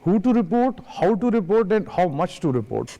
who to report, how to report and how much to report।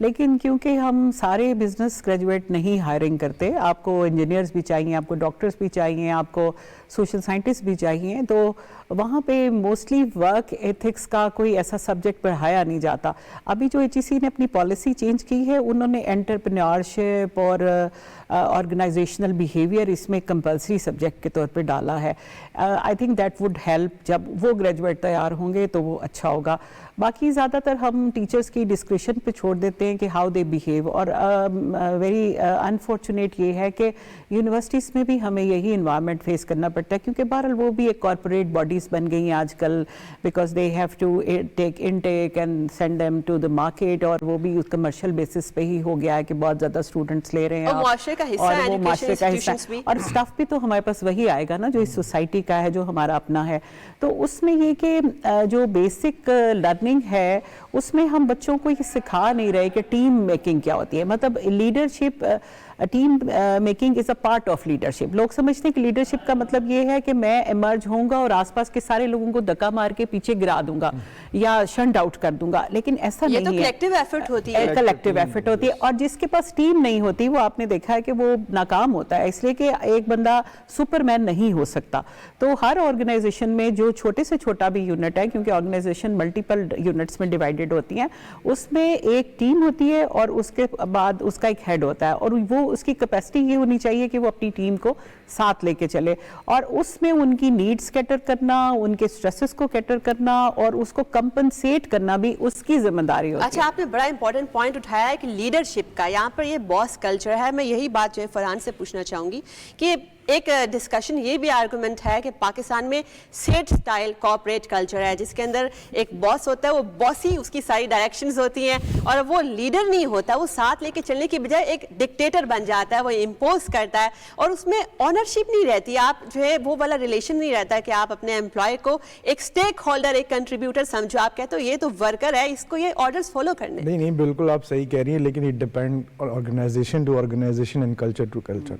لیکن کیونکہ ہم سارے بزنس گریجویٹ نہیں ہائرنگ کرتے, آپ کو انجینئرز بھی چاہیے, آپ کو ڈاکٹرز بھی چاہیے, آپ کو سوشل سائنٹسٹ بھی چاہیے, تو وہاں پہ موسٹلی ورک ایتھکس کا کوئی ایسا سبجیکٹ پڑھایا نہیں جاتا. ابھی جو HEC نے اپنی پالیسی چینج کی ہے, انہوں نے انٹرپرینیورشپ اور آرگنائزیشنل بیہیویئر اس میں کمپلسری سبجیکٹ کے طور پہ ڈالا ہے. I think that would help. جب وہ گریجویٹ تیار ہوں گے تو وہ اچھا ہوگا. باقی زیادہ تر ہم ٹیچرز کی ڈسکرشن پہ چھوڑ دیتے ہیں کہ ہاؤ دے بیہیو, اور ویری انفارچونیٹ یہ ہے کہ یونیورسٹیز میں بھی ہمیں یہی انوائرمنٹ فیس کرنا پڑتا ہے, کیونکہ بہرحال وہ بھی ایک کارپوریٹ باڈیز بن گئی ہیں آج کل, because they have to take intake and send them to the market, اور وہ بھی کمرشل بیسس پہ ہی ہو گیا ہے کہ بہت زیادہ اسٹوڈنٹس لے رہے ہیں, اور معاشرے کا حصہ ہے, وہ معاشرے کا حصہ, اور اسٹاف بھی تو ہمارے پاس وہی آئے گا نا جو اس سوسائٹی کا ہے, جو ہمارا اپنا ہے. تو اس میں یہ کہ جو بیسک لرننگ ہے اس میں ہم بچوں کو یہ سکھا نہیں رہے کہ ٹیم میکنگ کیا ہوتی ہے. مطلب leadership, team making is a part of leadership. لوگ سمجھتے ہیں کہ لیڈرشپ کا مطلب یہ ہے کہ میں ایمرج ہوں گا اور آس پاس کے سارے لوگوں کو دھکا مار کے پیچھے گرا دوں گا یا شنٹ آؤٹ کر دوں گا, لیکن ایسا نہیں ہے. یہ تو کلیکٹیو ایفرٹ ہوتی ہے, کلیکٹیو ایفرٹ ہوتی ہے, اور جس کے پاس ٹیم نہیں ہوتی وہ آپ نے دیکھا ہے کہ وہ ناکام ہوتا ہے, اس لیے کہ ایک بندہ سپر مین نہیں ہو سکتا. تو ہر آرگنائزیشن میں جو چھوٹے سے چھوٹا بھی یونٹ ہے, کیونکہ آرگنائزیشن ملٹیپل یونٹس میں ڈیوائیڈڈ ہوتی ہیں, اس میں ایک ٹیم ہوتی ہے اور اس کے بعد اس کا ایک ہیڈ ہوتا ہے, اور وہ اس کی کیپیسٹی یہ ہونی چاہیے کہ وہ اپنی ٹیم کو ساتھ لے کے چلے, اور اس میں ان کی نیڈز کیٹر کرنا, ان کے سٹریسز کو کیٹر کرنا, اور اس کو کمپنسیٹ کرنا بھی اس کی ذمہ داری ہوتی ہے. اچھا, آپ نے بڑا امپورٹنٹ پوائنٹ اٹھایا ہے کہ لیڈرشپ کا, یہاں پر یہ باس کلچر ہے. میں یہی بات جو ہے فرحان سے پوچھنا چاہوں گی کہ ایک ڈسکشن یہ بھی آرگومنٹ ہے کہ پاکستان میں سیٹ سٹائل کارپوریٹ کلچر ہے, جس کے اندر ایک باس ہوتا ہے, وہ باس ہی اس کی ساری ڈائریکشنز ہوتی ہیں, اور وہ لیڈر نہیں ہوتا, وہ ساتھ لے کے چلنے کی بجائے ایک ڈکٹیٹر بن جاتا ہے, وہ امپوز کرتا ہے, اور اس میں آنرشپ نہیں رہتی. آپ جو ہے وہ والا ریلیشن نہیں رہتا کہ آپ اپنے امپلائی کو ایک اسٹیک ہولڈر, ایک کنٹریبیوٹر سمجھو. آپ کہتے ہو یہ تو ورکر ہے, اس کو یہ آرڈرز فالو کرنے. نہیں, بالکل آپ صحیح کہہ رہی ہیں, لیکن it depend organization to organization and culture to culture.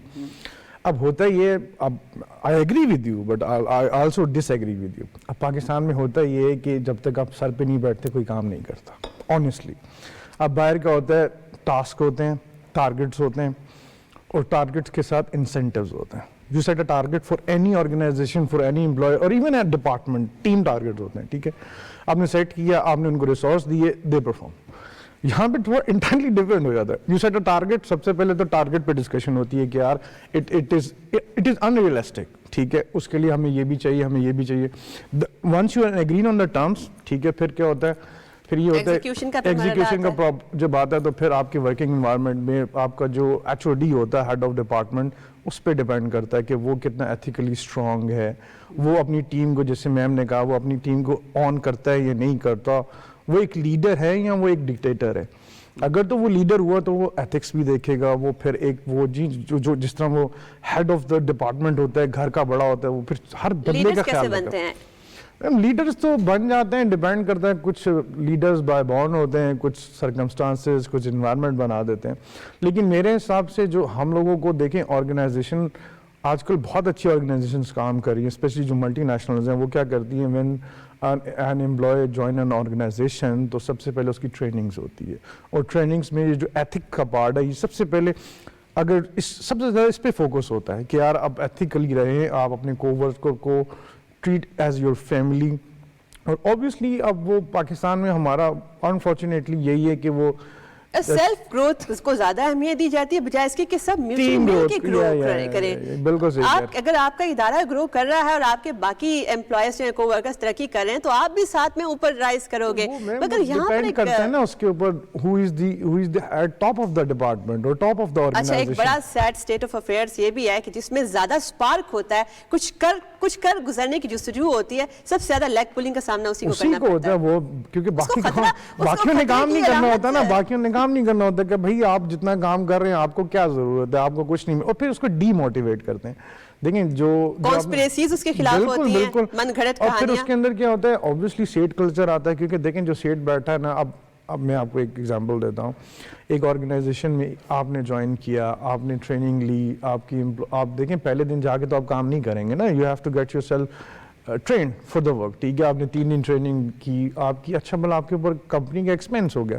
اب ہوتا یہ, اب I agree with you but I also disagree with you. اب پاکستان میں ہوتا یہ ہے کہ جب تک آپ سر پہ نہیں بیٹھتے کوئی کام نہیں کرتا, آنیسٹلی. اب باہر کا ہوتا ہے, ٹاسک ہوتے ہیں, ٹارگٹس ہوتے ہیں, اور ٹارگٹس کے ساتھ انسینٹیوز ہوتے ہیں. You set a target for any organisation, for any employee, اور even a department, team target ہوتے ہیں, ٹھیک ہے. آپ نے سیٹ کیا, آپ نے ان کو ریسورس دیے, دے پرفارم. یہاں پہ تھوڑا انٹرنلی ڈفرینٹ ہو جاتا ہے. یو سیٹ اے ٹارگٹ, سب سے پہلے تو ٹارگٹ پہ ڈسکشن ہوتی ہے کہ یار اٹ از ان ریئلسٹک, ٹھیک ہے, اس کے لیے ہمیں یہ بھی چاہیے, ہمیں یہ بھی چاہیے. Once you agree on the terms, ٹھیک ہے, پھر کیا ہوتا ہے, پھر یہ ہوتا ہے ایگزیکیوشن کا جب آتا ہے, تو پھر آپ کے ورکنگ انوائرمنٹ میں آپ کا جو HOD ہوتا ہے, ہیڈ آف ڈپارٹمنٹ, اس پہ ڈیپینڈ کرتا ہے کہ وہ کتنا ایتھیکلی اسٹرانگ ہے, وہ اپنی ٹیم کو, جیسے میم نے کہا, وہ اپنی ٹیم کو آن کرتا ہے یا نہیں کرتا, وہ ایک لیڈر ہے یا وہ ایک ڈکٹیٹر ہے. اگر تو وہ لیڈر ہوا تو وہ ایتھکس بھی دیکھے گا, وہ پھر ایک وہ جو جس طرح وہ ہیڈ آف دا ڈپارٹمنٹ ہوتا ہے, گھر کا بڑا ہوتا ہے, وہ پھر ہر بندے کا خیال رکھتا ہے. لیڈرز تو بن جاتے ہیں, ڈیپینڈ کرتا ہے, کچھ لیڈرز بائی بورن ہوتے ہیں, کچھ سرکمسٹانسز, کچھ انوائرمنٹ بنا دیتے ہیں. لیکن میرے حساب سے جو ہم لوگوں کو دیکھیں, آرگنائزیشن آج کل بہت اچھی آرگنائزیشنز کام کر رہی ہیں, اسپیشلی جو ملٹی نیشنلز ہیں, وہ کیا کرتی ہیں, when an employee join an organization, تو سب سے پہلے اس کی ٹریننگز ہوتی ہے, اور ٹریننگز میں جو ایتھک کا پارٹ ہے, یہ سب سے پہلے اگر سب سے زیادہ اس پہ فوکس ہوتا ہے کہ یار آپ ایتھیکلی رہیں, آپ اپنے کو ورکر کو ٹریٹ ایز یور فیملی. اور اوبیسلی اب وہ پاکستان میں ہمارا انفارچونیٹلی یہی ہے کہ وہ سیلف گروتھ اس کو زیادہ اہمیت دی جاتی ہے بجائے اس کی کہ سب میوچلی مل کے گرو کریں. بالکل صحیح. اگر آپ کا ادارہ گرو کر رہا ہے اور آپ کے باقی امپلائیز جو ہیں, کو ورکرز ترقی کر رہے ہیں, تو آپ بھی ساتھ میں اوپر رائز کرو گے. مگر یہاں پر ڈیپینڈ کرتا ہے نا اس کے اوپر who is the at top of the department or top of the organization. اچھا, ایک بڑا سیڈ اسٹیٹ آف افیئرس یہ بھی ہے کہ جس میں زیادہ اسپارک ہوتا ہے, کچھ کر گزرنے کی جستجو ہوتی ہے, سب سے زیادہ لیگ پولنگ کا سامنا اسی کو کرنا پڑتا ہے. وہ کیونکہ باقیوں نے کام نہیں کرنا ہوتا نا, باقیوں نے کام نہیں کرنا ہوتا کہ بھائی آپ جتنا کام کر رہے ہیں آپ کو کیا ضرورت ہے, آپ کو کچھ نہیں, اور پھر اس کو ڈی موٹیویٹ کرتے ہیں. دیکھیں جو کانسپریسیز اس کے خلاف ہوتی ہیں, من گھڑت کہانیاں. اور پھر اس کے اندر کیا ہوتا ہے, اوبویسلی سیٹ کلچر آتا ہے, کیونکہ دیکھیں جو سیٹ بیٹھا ہے نا, اب میں آپ کو ایک ایگزامپل دیتا ہوں. ایک آرگنائزیشن میں آپ نے جوائن کیا, آپ نے ٹریننگ لی, آپ دیکھیں پہلے دن جا کے تو آپ کام نہیں کریں گے نا, you have to get yourself trained for the work, ٹھیک ہے. آپ نے 3 دن ٹریننگ کی, آپ کی, اچھا بھلا آپ کے اوپر کمپنی کا ایکسپینس ہو گیا.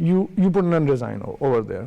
you put non resign over there.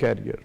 career,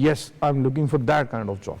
yes I'm looking for that kind of job,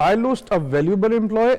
I lost a valuable employee,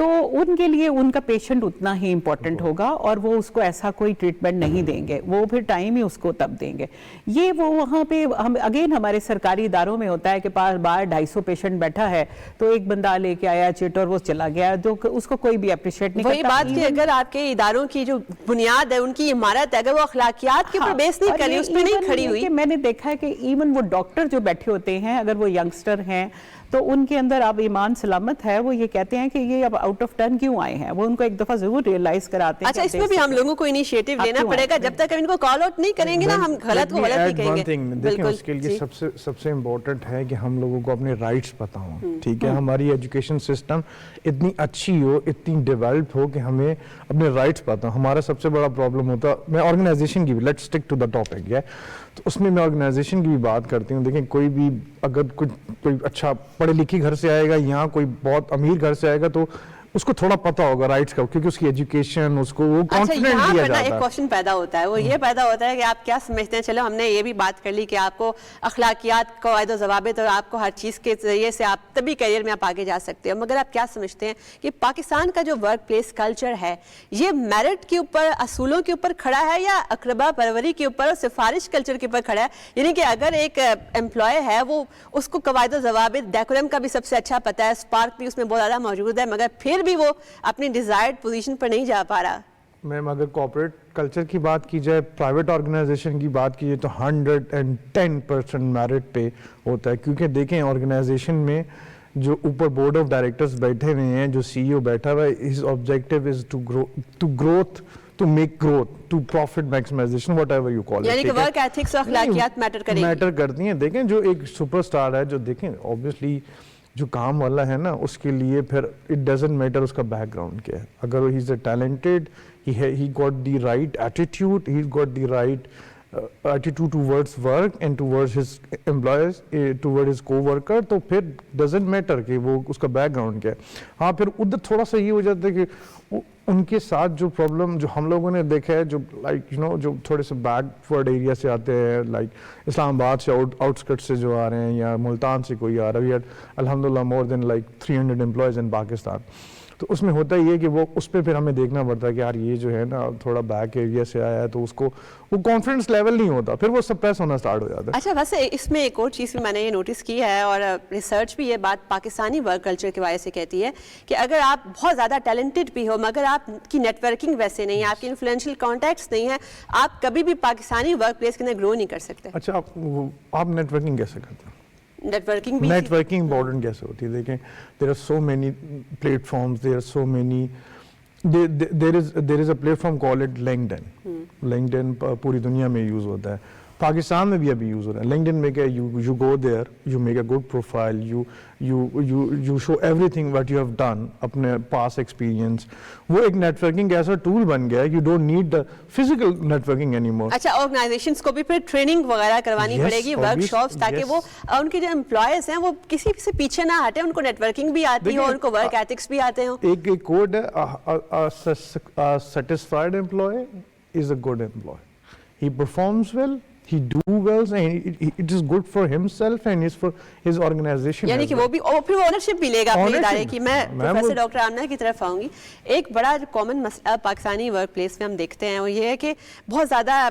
تو ان کے لیے ان کا پیشنٹ اتنا ہی امپورٹنٹ ہوگا اور وہ اس کو ایسا کوئی ٹریٹمنٹ نہیں دیں گے, وہ پھر ٹائم ہی اس کو تب دیں گے. یہ وہ وہاں پہ ہم اگین ہمارے سرکاری اداروں میں ہوتا ہے کہ باہر 250 پیشنٹ بیٹھا ہے تو ایک بندہ لے کے آیا چٹ اور وہ چلا گیا, جو اس کو کوئی بھی اپریشیٹ نہیں کرتا. وہی بات کہ اگر آپ کے اداروں کی جو بنیاد ہے, ان کی عمارت ہے, اگر وہ اخلاقیات کے اوپر بیس نہیں کری, اس پہ نہیں کھڑی ہوئی. میں نے دیکھا ہے کہ ایون وہ ڈاکٹر جو بیٹھے ہوتے ہیں, اگر وہ ینگسٹر ہیں تو ان کے اندر اب ایمان سلامت ہے, وہ یہ کہتے ہیں کہ یہ اب آؤٹ آف ٹرن کیوں آئے ہیں, وہ ان کو ایک دفعہ ضرور ریئلائز کراتے ہیں. اچھا, اس میں بھی ہم لوگوں کو انیشیٹو لینا پڑے گا, جب تک ہم ان کو کال آؤٹ نہیں کریں گے نا, ہم غلط کو غلط ہی کہیں گے. دیکھیں اس کے لیے سب سے امپورٹنٹ ہے کہ ہم لوگوں کو اپنے رائٹس پتہ ہوں, ٹھیک ہے. ہماری ایجوکیشن سسٹم اتنی اچھی ہو, اتنی ڈیولپ ہو کہ ہمیں اپنے رائٹس پتہ ہوں. ہمارا سب سے بڑا پرابلم ہوتا, میں آرگنائزیشن کی بھی, let's stick to the topic, ہے تو اس میں آرگنائزیشن کی بھی بات کرتی ہوں. دیکھیں کوئی بھی اگر کوئی اچھا پڑھے لکھے گھر سے آئے گا, یہاں کوئی بہت امیر گھر سے آئے گا, تو اس کو تھوڑا پتہ ہوگا رائٹس کا, کیونکہ اس کی ایجوکیشن اس کو وہ کانفیڈنٹ دیا جاتا ہے. ایک کوشچن پیدا ہوتا ہے, وہ یہ پیدا ہوتا ہے کہ آپ کیا سمجھتے ہیں, چلو ہم نے یہ بھی بات کر لی کہ آپ کو اخلاقیات, قواعد و ضوابط اور آپ کو ہر چیز کے ذریعے سے آپ تبھی کیریئر میں آپ آگے جا سکتے ہو, مگر آپ کیا سمجھتے ہیں کہ پاکستان کا جو ورک پلیس کلچر ہے یہ میرٹ کے اوپر, اصولوں کے اوپر کھڑا ہے یا اقربا پروری کے اوپر اور سفارش کلچر کے اوپر کھڑا ہے؟ یعنی کہ اگر ایک امپلائی ہے, وہ اس کو قواعد و ضوابط, ڈیکورم کا بھی سب سے اچھا پتہ ہے, اسپارک بھی اس میں بہت زیادہ موجود ہے, مگر پھر بھی وہ اپنی ڈیزائرڈ پوزیشن پر نہیں جا پا رہا. میم اگر کارپوریٹ کلچر کی بات کی جائے, پرائیویٹ آرگنائزیشن کی بات کی جائے, تو 110% میرٹ پہ ہوتا ہے. کیونکہ دیکھیں آرگنائزیشن میں جو اوپر بورڈ آف ڈائریکٹرز بیٹھے ہوئے ہیں, جو سی ای او بیٹھا ہوا ہے, his objective is to make growth, to profit maximization, whatever you call it. یعنی کہ ورک ایتھکس اور اخلاقیات میٹر کرتی ہیں. دیکھیں جو ایک سپر اسٹار ہے, جو دیکھیں obviously جو کام والا ہے نا, اس کے لیے پھر it doesn't matter اس کا بیک گراؤنڈ کیا ہے. اگر he is a talented, he got the right attitude, he got the right attitude towards work and towards his employees, towards his co-worker, تو پھر doesn't matter کہ وہ اس کا بیک گراؤنڈ کیا ہے. ہاں پھر ادھر تھوڑا سا یہ ہو جاتا ہے کہ ان کے ساتھ جو پرابلم جو ہم لوگوں نے دیکھا ہے, جو لائک یو نو جو تھوڑے سے بیک ورڈ ایریا سے آتے ہیں, لائک اسلام آباد سے آؤٹسکٹ سے جو آ رہے ہیں, یا ملتان سے کوئی آ رہا ہے, الحمدللہ مور دین لائک 300 امپلائیز ان پاکستان. تو اس میں ہوتا یہ کہ وہ اس پہ پھر ہمیں دیکھنا پڑتا ہے کہ یار یہ جو ہے نا تھوڑا بیک ایریا سے آیا ہے, تو اس کو وہ کانفیڈنس لیول نہیں ہوتا, پھر وہ سپریس ہونا سٹارٹ ہو جاتا ہے. اچھا, ویسے اس میں ایک اور چیز بھی میں نے یہ نوٹس کی ہے, اور ریسرچ بھی یہ بات پاکستانی ورک کلچر کے بارے سے کہتی ہے کہ اگر آپ بہت زیادہ ٹیلنٹڈ بھی ہو, مگر آپ کی نیٹ ورکنگ ویسے نہیں ہے, آپ کی انفلوئنشل کانٹیکٹس نہیں ہیں, آپ کبھی بھی پاکستانی ورک پلیس کے اندر گرو نہیں کر سکتے. اچھا, آپ نیٹ ورکنگ کیسے کرتے ہیں؟ نیٹ ورکنگ امپورٹنٹ کیسے ہوتی ہے؟ دیکھیں there are so many platforms, there are so many, there is a platform called it LinkedIn پوری دنیا میں یوز ہوتا ہے, پاکستان میں بھی ابھی یوز ہو رہا ہے. LinkedIn میں کیا, you go there, you make a good profile, you show everything what you have done, اپنے past experience. وہ ایک نیٹ ورکنگ ایسا ٹول بن گیا ہے, you don't need the physical networking anymore. اچھا, آرگنائزیشنز کو بھی پھر ٹریننگ وغیرہ کروانی پڑے گی, ورک شاپس, تاکہ وہ ان کے جو امپلائیز ہیں وہ کسی سے پیچھے نہ ہٹیں, ان کو نیٹ ورکنگ بھی آتی ہو, ان کو ورک ایتھکس بھی آتے ہوں. ایک کوڈ ہے, satisfied employee is a good employee. He performs well, he do well, and it is good for himself and is for his organization. یعنی کہ وہ بھی پھر وہ اونرشپ بھی لے گا اپنے ادارے کی. میں پروفیسر ڈاکٹر آمنہ کی طرف آؤں گی. ایک بڑا جو کامن مسئلہ پاکستانی ورک پلیس میں ہم دیکھتے ہیں وہ یہ ہے کہ بہت زیادہ,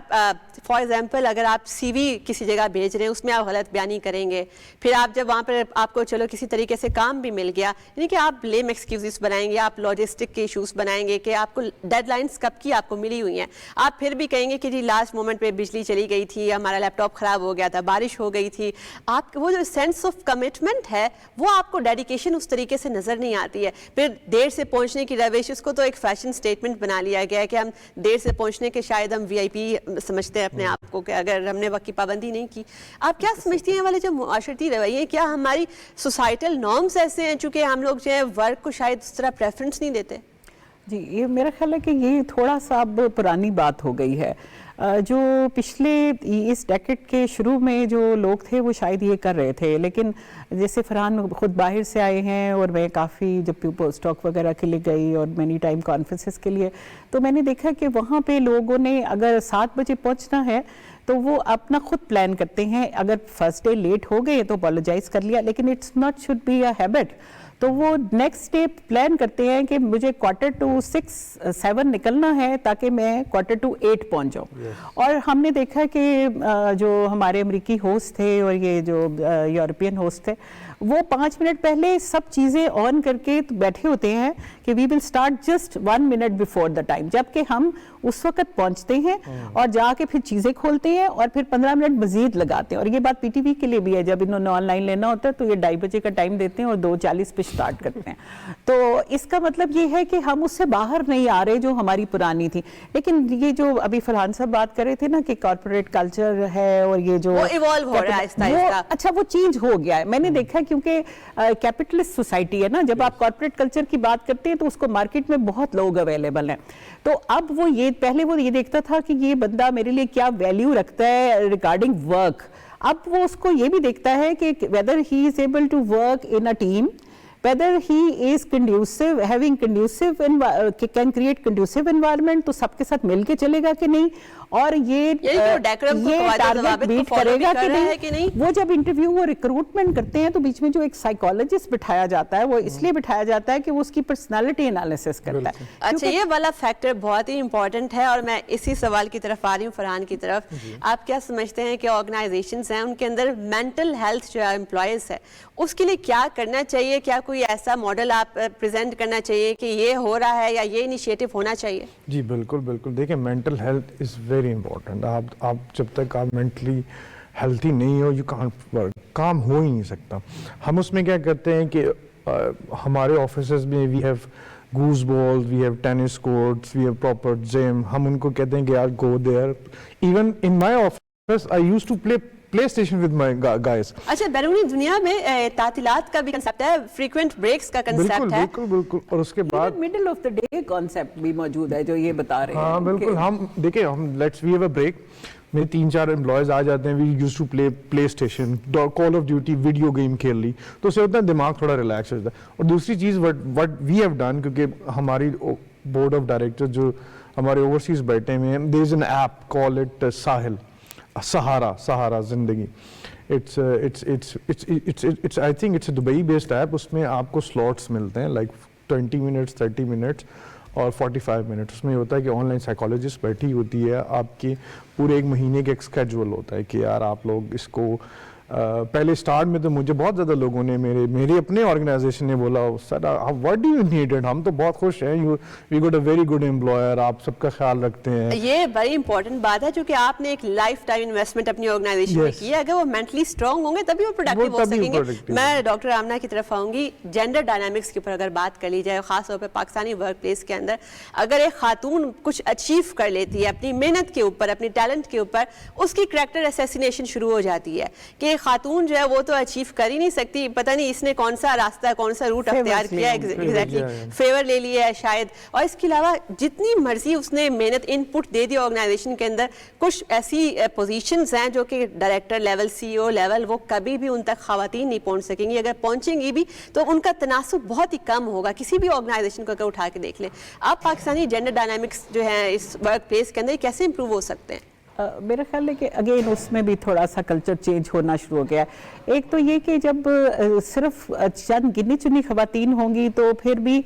فار ایگزامپل اگر آپ سی وی کسی جگہ بھیج رہے ہیں, اس میں آپ غلط بیانی کریں گے, پھر آپ جب وہاں پر آپ کو چلو کسی طریقے سے کام بھی مل گیا, یعنی کہ آپ لیم ایکسکیوزز بنائیں گے, آپ لاجسٹک کے ایشوز بنائیں گے کہ آپ کو ڈیڈ لائنس کب کی آپ کو ملی ہوئی ہیں, آپ پھر بھی کہیں گے کہ جی لاسٹ مومنٹ پہ بجلی چلی گئی تھی, ہمارا لیپ ٹاپ خراب ہو گیا تھا, بارش ہو گئی تھی. آپ وہ جو سینس آف کمٹمنٹ ہے, وہ آپ کو ڈیڈیکیشن اس طریقے سے نظر نہیں آتی ہے. پھر دیر سے پہنچنے کی روش, اس کو تو ایک فیشن سٹیٹمنٹ بنا لیا گیا ہے کہ ہم دیر سے پہنچنے کے شاید ہم وی آئی پی سمجھتے ہیں اپنے آپ کو, کہ اگر ہم نے وقت کی پابندی نہیں کی. آپ کیا سمجھتی ہیں والے جو معاشرتی رویے, کیا ہماری سوسائٹل نارمس ایسے ہیں چونکہ ہم لوگ جو ہے ورک کو شاید اس طرح پریفرنس نہیں دیتے؟ جی, یہ میرا خیال ہے کہ یہ تھوڑا سا اب پرانی بات ہو گئی ہے. جو پچھلے اس ڈیکیڈ کے شروع میں جو لوگ تھے وہ شاید یہ کر رہے تھے, لیکن جیسے فرحان خود باہر سے آئے ہیں, اور میں کافی جب پوسٹ ڈاک وغیرہ کے لیے گئی اور مینی ٹائم کانفرنسز کے لیے, تو میں نے دیکھا کہ وہاں پہ لوگوں نے اگر 7 بجے پہنچنا ہے تو وہ اپنا خود پلان کرتے ہیں. اگر فرسٹ ڈے لیٹ ہو گئے تو اپولوجائز کر لیا, لیکن it's not should be a habit. تو وہ نیکسٹ ڈے پلان کرتے ہیں کہ مجھے 6:45 نکلنا ہے تاکہ میں 8:45 پہنچ جاؤں. اور ہم نے دیکھا کہ جو ہمارے امریکی ہوسٹ تھے اور یہ جو یورپین ہوسٹ تھے وہ 5 منٹ پہلے سب چیزیں آن کر کے بیٹھے ہوتے ہیں کہ we will start just 1 minute before the time, جبکہ ہم اس وقت پہنچتے ہیں اور جا کے پھر چیزیں کھولتے ہیں اور پھر 15 منٹ مزید لگاتے ہیں. اور یہ بات پی ٹی وی کے لیے بھی ہے, جب انہوں نے آن لائن لینا ہوتا ہے تو یہ 2:30 بجے کا ٹائم دیتے ہیں اور 2:40 پہ اسٹارٹ کرتے ہیں. تو اس کا مطلب یہ ہے کہ ہم اس سے باہر نہیں آ رہے جو ہماری پرانی تھی. لیکن یہ جو ابھی فرحان صاحب بات کر رہے تھے نا کہ کارپوریٹ کلچر ہے اور یہ جو وہ ایوالو ہو رہا ہے آہستہ آہستہ, اچھا وہ چینج ہو گیا ہے. میں نے دیکھا کیونکہ کیپٹلسٹ سوسائٹی ہے نا, جب آپ کارپوریٹ کلچر کی بات کرتے ہیں تو اس کو مارکیٹ میں بہت لوگ اویلیبل ہیں. تو اب وہ یہ پہلے وہ یہ دیکھتا تھا کہ یہ بندہ میرے لیے کیا ویلیو رکھتا ہے ریگارڈنگ ورک. اب وہ اس کو یہ بھی دیکھتا ہے کہ whether he is able to work in a team, whether he is conducive, having conducive can create conducive environment, تو سب کے ساتھ مل کے چلے گا کہ نہیں, اور یہ ٹارگٹ بیٹ کرے گا کہ نہیں. وہ جب انٹرویو اور ریکروٹمنٹ کرتے ہیں تو بیچ میں جو ایک سائیکالوجسٹ بٹھایا جاتا ہے وہ اس لیے بٹھایا جاتا ہے کہ وہ اس کی پرسنالٹی انالیسس کرتا ہے. اچھا یہ والا فیکٹر بہت ہی امپورٹنٹ ہے, اور میں اسی سوال کی طرف آ رہی ہوں فرحان کی طرف. آپ کیا سمجھتے ہیں کہ آرگنائزیشنز ہیں ان کے اندر مینٹل ہیلتھ جو امپلائیز ہے اس کے لیے کیا کرنا چاہیے؟ کیا کوئی ایسا ماڈل آپ پریزنٹ کرنا چاہیے کہ یہ ہو رہا ہے یا یہ انیشیٹو ہونا چاہیے؟ جی بالکل بالکل. دیکھیں mental health is very important. آپ جب تک آپ مینٹلی ہیلتھی نہیں ہو یو کانٹ ورک, کام ہو ہی نہیں سکتا. ہم اس میں کیا کرتے ہیں کہ ہمارے آفیسز میں we have goose balls, we have tennis courts, we have proper gym. ہم ان کو کہتے ہیں کہ یار go there. Even in my office I used to PlayStation with my guys. اچھا بیرونی دنیا میں تعطیلات کا بھی کنسپٹ ہے, فریکوینٹ بریکس کا کنسپٹ ہے. بالکل بالکل. اور اس کے بعد middle of the day concept بھی موجود ہے جو یہ بتا رہے ہیں. ہاں بالکل. ہم دیکھیں ہم let's we have a break, میرے 3-4 امپلائیز آ جاتے ہیں, we use to PlayStation, call of duty, video game کھیل لی, تو اس سے ہوتا ہے دماغ تھوڑا ریلیکس ہوتا ہے. اور دوسری چیز وٹ وی ہیو ڈن, کیونکہ ہماری بورڈ آف ڈائریکٹر جو ہمارے اوورسیز بیٹھے ہوئے ہیں, there is an app call it Sahil, سہارا زندگی. I think it's a Dubai based app. اس میں آپ کو سلاٹس ملتے ہیں لائک 20 منٹس, 30 منٹس اور 45 منٹ. اس میں یہ ہوتا ہے کہ آن لائن سائیکالوجسٹ بیٹھی ہوتی ہے, آپ کی پورے ایک مہینے کے ایک اسکیجول ہوتا ہے کہ یار آپ لوگ اس کو پہلے اسٹارٹ میں تو مجھے بہت زیادہ لوگوں نے میرے اپنے آرگنائزیشن نے بولا sir what do you need, ہم تو بہت خوش ہیں, وی گوٹ اے ویری گڈ امپلائر, آپ سب کا خیال رکھتے ہیں. یہ بڑی امپورٹنٹ بات ہے کیونکہ آپ نے ایک لائف ٹائم انویسٹمنٹ اپنی آرگنائزیشن میں کی ہے. اگر وہ مینٹلی اسٹرانگ ہوں گے تبھی وہ پروڈکٹیو ہو سکیں گے. میں ڈاکٹر آمنہ کی طرف آؤں گی. جینڈر ڈائنامکس کے اوپر اگر بات کر لی جائے, خاص طور پہ پاکستانی ورک پلیس کے اندر, اگر ایک خاتون کچھ اچیو کر لیتی ہے اپنی محنت کے اوپر, اپنی ٹیلنٹ کے اوپر, اس کی کریکٹر اسیسینیشن شروع ہو جاتی ہے کہ خاتون جو ہے وہ تو اچیو کر ہی نہیں سکتی, پتہ نہیں اس نے کون سا راستہ, کون سا روٹ اختیار کیا ہے, ایگزیکٹلی فیور لے لیا ہے شاید. اور اس کے علاوہ جتنی مرضی اس نے محنت ان پٹ دے دی آرگنائزیشن کے اندر, کچھ ایسی پوزیشنز ہیں جو کہ ڈائریکٹر لیول, سی او لیول, وہ کبھی بھی ان تک خواتین نہیں پہنچ سکیں گی. اگر پہنچیں گی بھی تو ان کا تناسب بہت ہی کم ہوگا. کسی بھی آرگنائزیشن کو اگر اٹھا کے دیکھ لیں آپ, پاکستانی جینڈر ڈائنامکس جو ہیں اس ورک پلیس کے اندر کیسے امپروو ہو سکتے ہیں؟ میرا خیال ہے کہ اگین اس میں بھی تھوڑا سا کلچر چینج ہونا شروع ہو گیا ہے. ایک تو یہ کہ جب صرف چند گنی چنی خواتین ہوں گی تو پھر بھی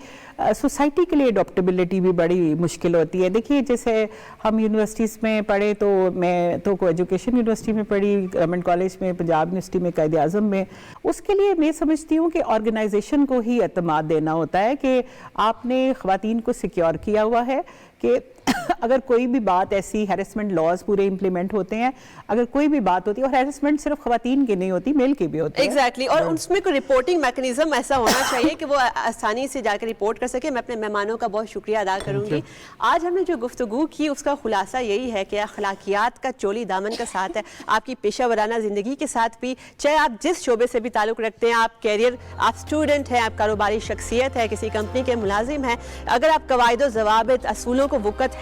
سوسائٹی کے لیے اڈاپٹیبلٹی بھی بڑی مشکل ہوتی ہے. دیکھیے جیسے ہم یونیورسٹیز میں پڑھے, تو میں تو کو ایجوکیشن یونیورسٹی میں پڑھی, گورنمنٹ کالج میں, پنجاب یونیورسٹی میں, قائد اعظم میں. اس کے لیے میں سمجھتی ہوں کہ آرگنائزیشن کو ہی اعتماد دینا ہوتا ہے کہ آپ نے خواتین کو سیکیور کیا ہوا ہے کہ اگر کوئی بھی بات ایسی, ہیرسمنٹ لاز پورے امپلیمنٹ ہوتے ہیں, اگر کوئی بھی بات ہوتی ہے, اور ہیرسمنٹ صرف خواتین کی نہیں ہوتی, میل کی بھی ہوتی ہے. ایگزیکٹلی. اور اس میں کوئی رپورٹنگ میکنزم ایسا ہونا چاہیے کہ وہ آسانی سے جا کے رپورٹ کر سکے. میں اپنے مہمانوں کا بہت شکریہ ادا کروں گی. آج ہم نے جو گفتگو کی اس کا خلاصہ یہی ہے کہ اخلاقیات کا چولی دامن کا ساتھ ہے آپ کی پیشہ ورانہ زندگی کے ساتھ بھی, چاہے آپ جس شعبے سے بھی تعلق رکھتے ہیں, آپ کیریئر, آپ اسٹوڈنٹ ہیں, آپ کاروباری شخصیت ہے, کسی کمپنی کے ملازم ہیں, اگر آپ قواعد و ضوابط, اصولوں کو وقت